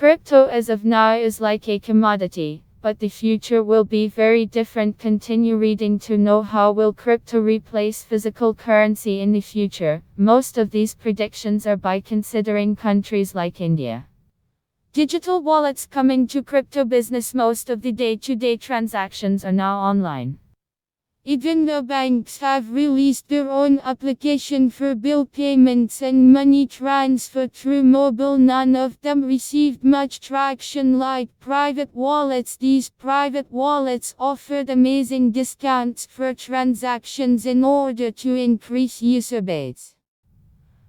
Crypto as of now is like a commodity, but the future will be very different. Continue reading to know how will crypto replace physical currency in the future. Most of these predictions are by considering countries like India. Digital wallets coming to crypto business. Most of the day-to-day transactions are now online. Even the banks have released their own application for bill payments and money transfer through mobile. None of them received much traction like private wallets. These private wallets offered amazing discounts for transactions in order to increase user base.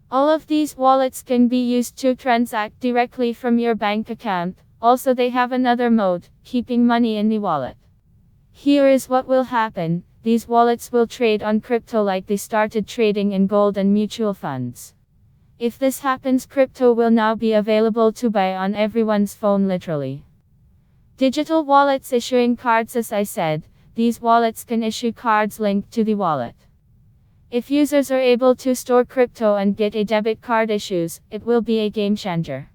All of these wallets can be used to transact directly from your bank account. Also, they have another mode, keeping money in the wallet. Here is what will happen. These wallets will trade on crypto like they started trading in gold and mutual funds. If this happens, crypto will now be available to buy on everyone's phone literally. Digital wallets issuing cards. As I said, these wallets can issue cards linked to the wallet. If users are able to store crypto and get a debit card issues, it will be a game changer.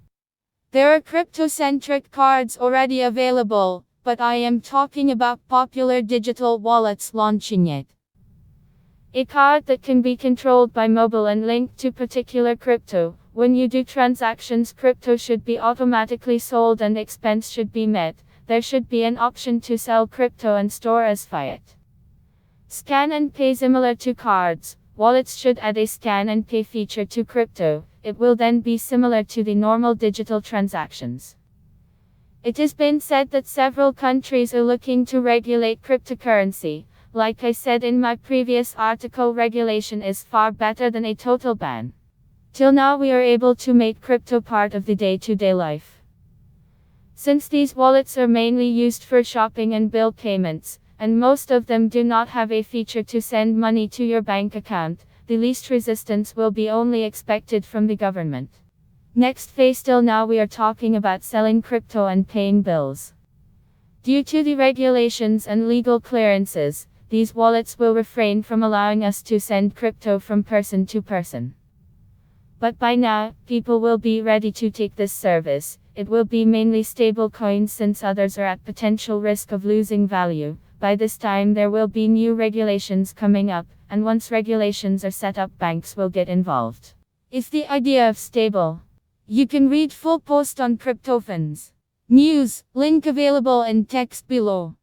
There are crypto-centric cards already available, but I am talking about popular digital wallets launching it. A card that can be controlled by mobile and linked to particular crypto. When you do transactions, crypto should be automatically sold and expense should be met. There should be an option to sell crypto and store as fiat. Scan and pay. Similar to cards, wallets should add a scan and pay feature to crypto. It will then be similar to the normal digital transactions. It has been said that several countries are looking to regulate cryptocurrency. Like I said in my previous article, regulation is far better than a total ban. Till now we are able to make crypto part of the day-to-day life. Since these wallets are mainly used for shopping and bill payments, and most of them do not have a feature to send money to your bank account, the least resistance will be only expected from the government. Next phase. Till now we are talking about selling crypto and paying bills. Due to the regulations and legal clearances, these wallets will refrain from allowing us to send crypto from person to person. But by now, people will be ready to take this service. It will be mainly stable coins since others are at potential risk of losing value. By this time there will be new regulations coming up, and once regulations are set up, banks will get involved. Is the idea of stable? You can read full post on crypto funds news, link available in text below.